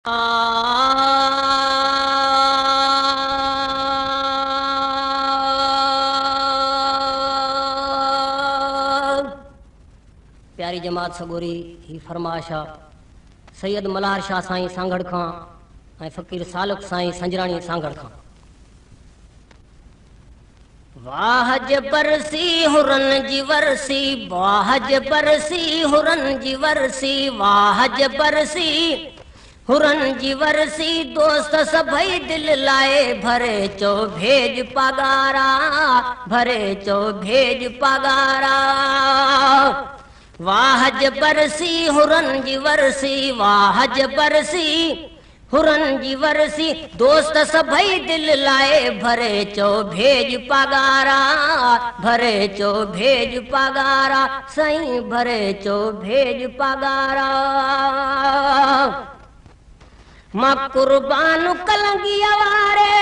प्यारी जमात सगोरी ही फरमाइश आहे सैयद मल्हार शाह साईं सांगड़ खां ऐं फ़कीर सालुक साईं संजराणी सांगड़ खां। वाह बरसी हुरन जी वरसी, वाह बरसी हुरन जी वरसी, वाह बरसी हुरन जी वरसी, दोस्त सभई दिल लाए भरे चो भेज पगारा, भरे चो भेज पगारा। वाह बरसी हुरन जी वरसी, वाह बरसी हुरन जी वरसी, दोस्त सभई दिल लाए भरे चो भेज पगारा, भरे चो भेज पगारा, साईं भरे चो भेज पगारा। मां कुर्बान कलंगी वारे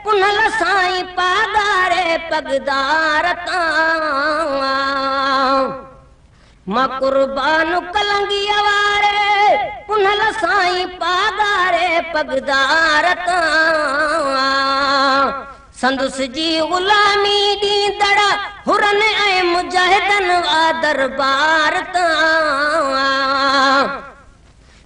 पुनल साईं पगारे पगदार तां। मां कुर्बान कलंगी वारे पुनल साईं पगारे पगदार तां। संदुस जी गुलामी ॾींदड़ हुरन ऐं मुजाहिदन वा दरबार तां।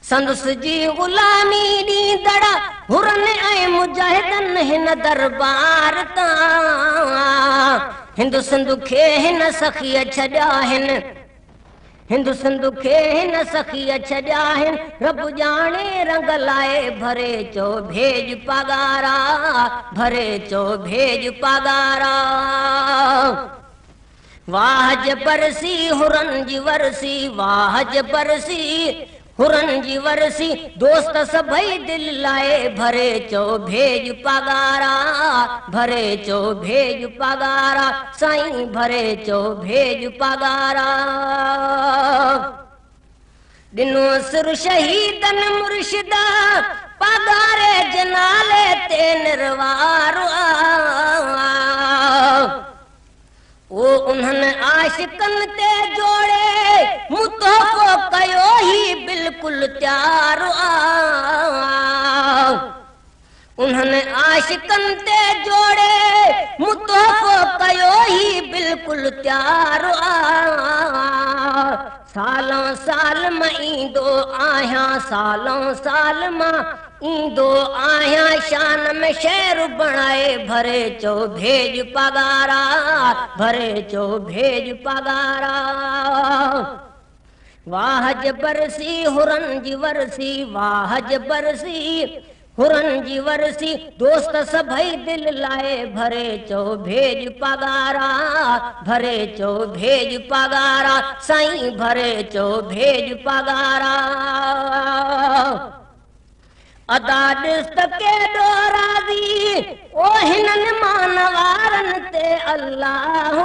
संदुस जी गुलामी ॾींदड़ हुरन ऐं मुजाहिदन हिन दरबार तां। हिंदु सिंध खे हिन सखीअ छॾिया हिन, हिंदु सिंध खे हिन सखीअ छॾिया हिन, रब ॼाणे रंग लाए भरे चो भेज पगारा, भरे चो भेज पगारा। वाह बरसी हुरन जी वरसी, वाह बरसी हुरन जी वरसी, दोस्त सभई दिल लाए भरे चो भेज पगारा, भरे चो भेज पगारा, साईं भरे चो भेज पगारा। दिनो सिर शहीदन मुर्शिदा पगारे जनाले ते निर्वार ओ उन्हनि आशिकन ते जोड़े मुतोहफ़ो कयो ही बिल्कुल त्यार उन्हनि आशिकन ते जोड़े मुतोहफ़ो कयो ही बिल्कुल त्यार सालों साल मां ईंदो आहियां, सालों साल मां ईंदो आहियां, शान में शेर बणाए भरे चो भेज पगारा, भरे चो भेज पगारा। वाह बरसी हुरन जी वरसी, वाह बरसी हुरन जी वरसी, दोस्त सभई दिल लाए भरे चो भेज पगारा, भरे चो भेज पगारा, साईं भरे चो भेज पगारा। अदा ॾिस केॾो राज़ी ओ हिननि मानवारन ते अल्लाह,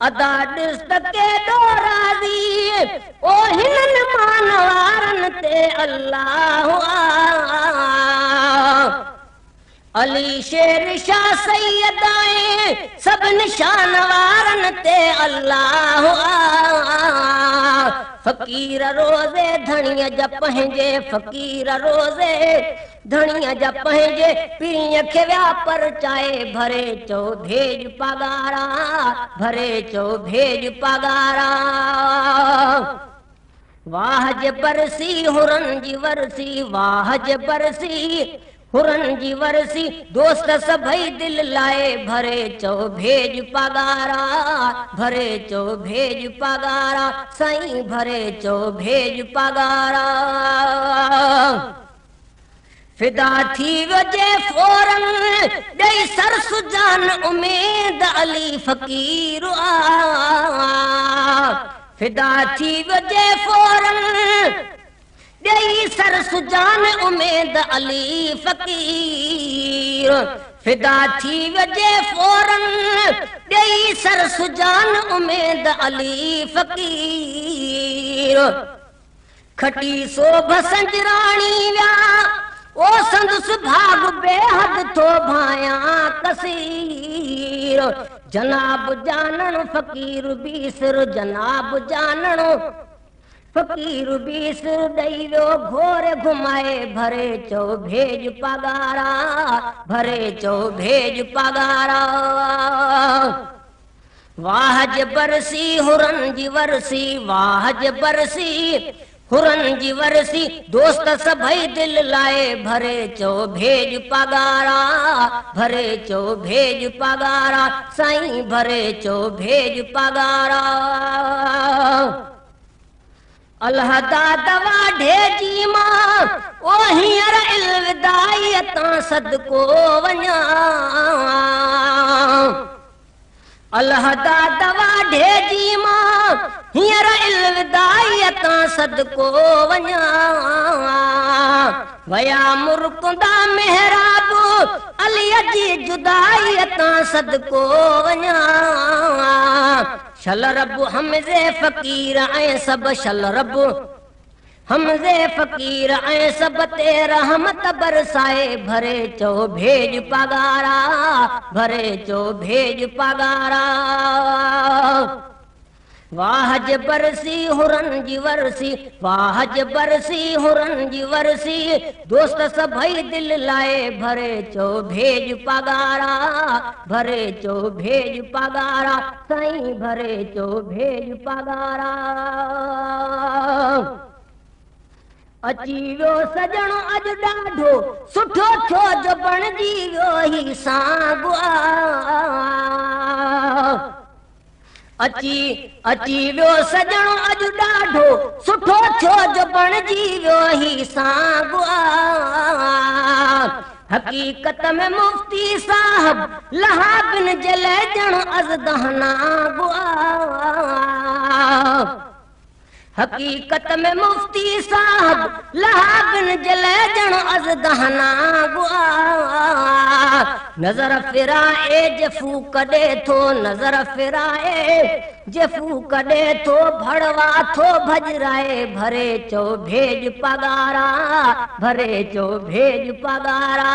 अदा ॾिस केॾो राज़ी ओ हिननि मानवारन ते अल्लाह। अली शेर शाह सैयद आए सब निशान वारन ते अल्लाह। फ़कीर रोज़े धणीअ जा पंहिंजे, फ़कीर रोज़े धणीअ जा पंहिंजे, पीरीअ खे विया परचाए भरे चो भेज पगारा, भरे चो भेज पगारा। वाह बरसी हुरन जी वरसी, वाह बरसी हुरन जी वरसी, दोस्त सभई दिल लाए भरे चो भेज पगारा, भरे चो भेज पगारा, साईं भरे चो भेज पगारा। फिदा थी वजे फौरन ॾेई सर सुजान उमेद अली फ़कीर फिदा थी वजे फौरन ॾेई सर सुजान उमेद अली फ़कीर। फिदा थी वजे फौरन ॾेई सर सुजान उमेद अली फ़कीर। खटी सोभ संजराणी विया ओ संदुस भाग बेहद थो भाया कसीर। जनाब जानन फ़कीर बीसर जनाब जानन फकीर बीस ॾई वियो घोर घुमाए भरे चो भेज पगारा भरे चो भेज पगारा वाहज बरसी हुरन जी वरसी वाहज बरसी हुरन जी वरसी दोस्त सभई दिल लाए भरे चो भेज पगारा भरे चो भेज पगारा साईं भरे चो भेज पगारा अल्लाह दा दवा ढेजी मां ओ हींअर इल्विदाई तां सदको वञा अल्लाह दा दवा ढेजी मां हींअर इल्विदाई तां सदको वञा वया मुर्कुंदा मेहराब अलीअ जी जुदाई तां सदको वञा शल रब हमज़े फ़कीर ऐं सब शल रब हमज़े फ़कीर ऐं सब ते रहमत बरसाए भरे चो भेज पगारा भरे चो भेज पगारा वाहज बरसी हुरन जी वरसी वाहज बरसी हुरन जी वरसी दोस्त सभई दिल लाए भरे चो भेज पगारा भरे चो भेज पगारा साईं भरे चो भेज पगारा अची वियो सजणो अॼु ॾाढो सुठो थियो जो बणजी वियो ही साॻुआ अची वियो सजणो अॼु ॾाढो सुठो थियो जो बणजी वियो ही साॻुआ हकीकत में मुफ्ती साहब लहा बिन जले ॼण अज़दहना गुआ हकीकत में मुफ्ती साहब लहा बिन जले ॼण अज़दहना गुआ नज़र फिराए जफू कॾे थो नज़र फिराए जफू कॾे थो भड़वा थो भजराए भरे चो भेज पगारा भरे चो भेज पगारा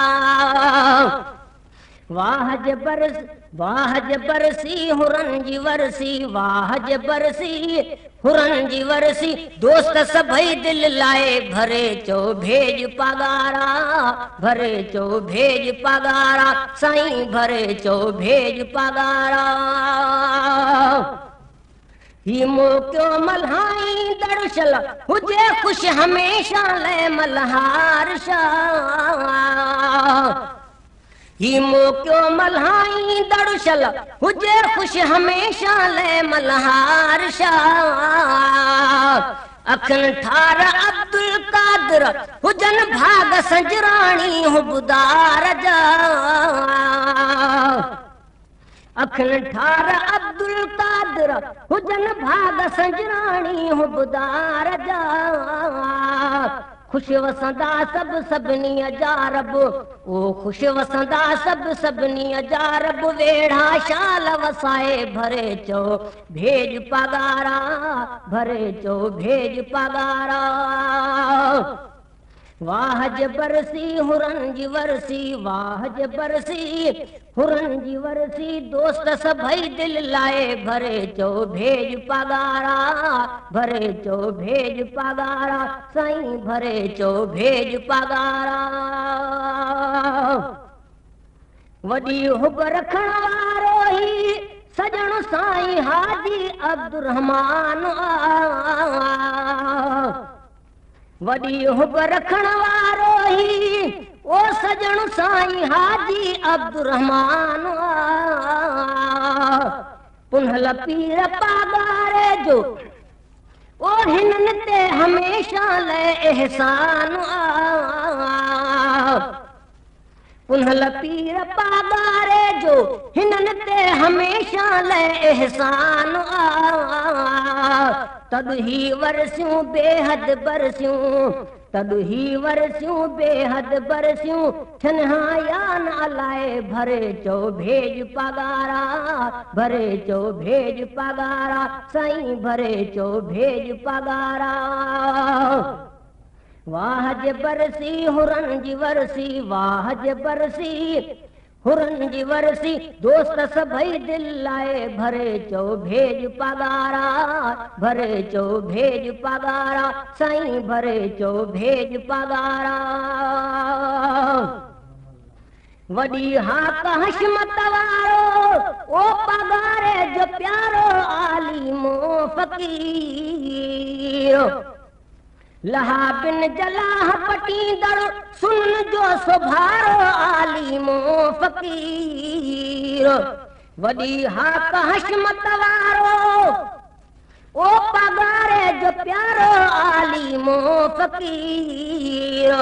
वाहज बरसी हुरन जी वरसी वाहज बरसी हुरन जी वरसी दोस्त सभई दिल लाए भरे चो भेज पगारा भरे चो भेज पगारा साईं भरे चो भेज पगारा ही मोकियो मल्हाई दर्शल हुजे खुश हमेशा ले मल्हार शाह ही मोकियो मल्हाई दर्शल हुजे खुश हमेशा ले मल्हार शाह अखन ठार अब्दुल कादिर हुजन भाग संजराणी हुबदार जा अखन ठार अब्दुल कादिर हुजन भाग संजराणी हुबदार जा खुश वसंदा सब सबनी अजारब ओ खुश वसंदा सब सबनी अजारब वेढ़ा शाल वसाए भरे चो भेज पगारा भरे चो भेज पगारा वाहज बरसी हुरन जी वरसी वाहज बरसी हुरन जी वरसी दोस्त सभई दिल लाए भरे चो भेज पगारा भरे चो भेज पगारा साईं भरे चो भेज पगारा वॾी हुब रखण वारो ही सजण साईं हाजी अब्दुर्रहमान वॾी हुब रखण वारो ही ओ सजण साईं हाजी अब्दुर्रहमान पुनहल पीर पगारे जो ओ हिननि ते हमेशा ले एहसान पुनहल पीर पगारे जो हिननि ते हमेशा ले एहसान तद ही वरसियूं बेहद बरसियूं तद ही वरसियूं बेहद बरसियूं छनहा यान अलाए भरे चो भेज पगारा भरे चो भेज पगारा साईं भरे चो भेज पगारा वाहज बरसी हुरन जी वरसी वाहज बरसी हुरन जी वरसी दोस्त सभई दिल लाए भरे चो भेज पगारा भरे चो भेज पगारा साईं भरे चो भेज पगारा वडी हाक हशमत वारो ओ पगारे जो प्यारो आलिमो फकीर लहा बिन जलाह पटींदड़ सुन जो सुभारो आलिमो फकीर वडी हाक हशमत वारो ओ पगारे जो प्यारो आलिमो फकीर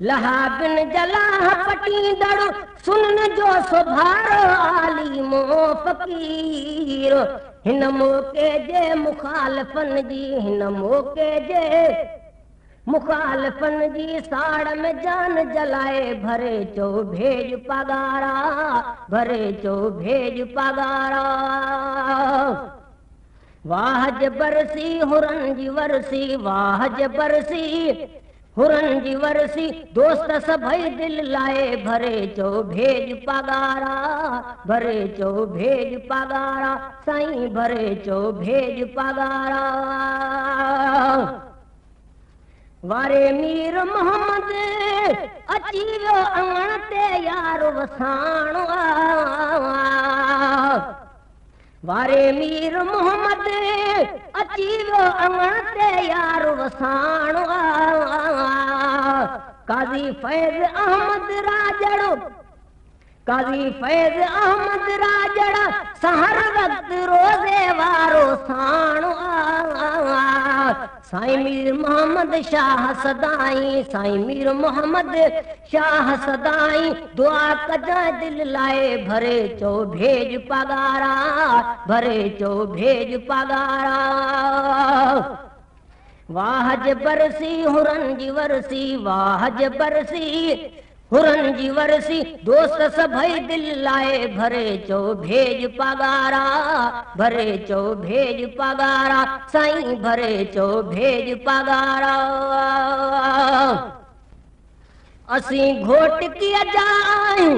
लहा बिन जलाह पटींदड़ सुन जो सुभारो आलिमो फकीर हिन मौके जे मुखालफन जी हिन मौके जे मुखालफन जी साड़ में जान जलाए भरे चो भेज पगारा भरे चो भेज पगारा वाह बरसी हुरन जी वरसी वाह बरसी हुरन जी वरसी दोस्त सभई दिल लाए भरे चो भेज पगारा भरे चो भेज पगारा साईं भरे चो भेज पगारा वारे मीर मोहम्मद अची वियो अंगण ते यार वसाणो वारे मीर मोहम्मद अची वियो अंगण ते यार वसाणो काज़ी फैज़ अहमद राजड़ो काज़ी फैज़ अहमद राजड़ा सहर वक्त रोज़े वारो साणो साईं मीर मोहम्मद शाह सदाई साईं मीर मोहम्मद शाह सदाई दुआ कजा दिल लाए भरे चो भेज पगारा भरे चो भेज पगारा वाह बरसी हुरन जी वरसी वाह बरसी हुरन जी वरसी दोस्त सभई दिल लाए भरे चो भेज पगारा भरे चो भेज पगारा साईं भरे चो भेज पगारा असी घोट की जाए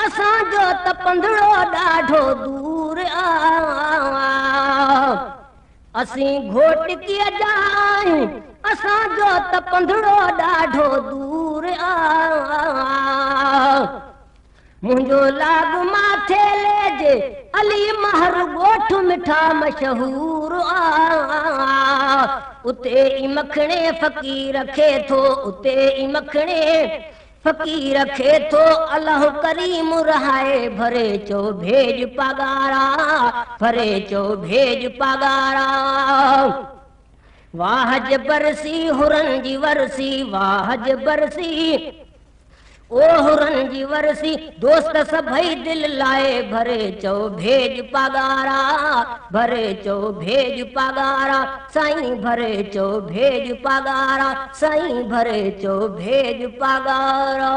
असां जो त पंधड़ो ॾाढो दूर असी घोट की जाए असां जो त पंधड़ो ॾाढो दूर मुंहिंजो लाग माथे लेजे अली महर ॻोठ मिठा मशहूर उते ई मखणे फ़कीर खे थो उते ई मखणे फ़कीर खे थो अल्लाह करीम रहाए भरे चो भेज पगारा भरे चो भेज पगारा वाह बरसी हुरन जी वरसी वाह बरसी ओ हुरन जी वरसी दोस्त सभई दिल लाए भरे चो भेज पगारा भरे चो भेज पगारा साईं भरे चो भेज पगारा साईं भरे चो भेज पगारा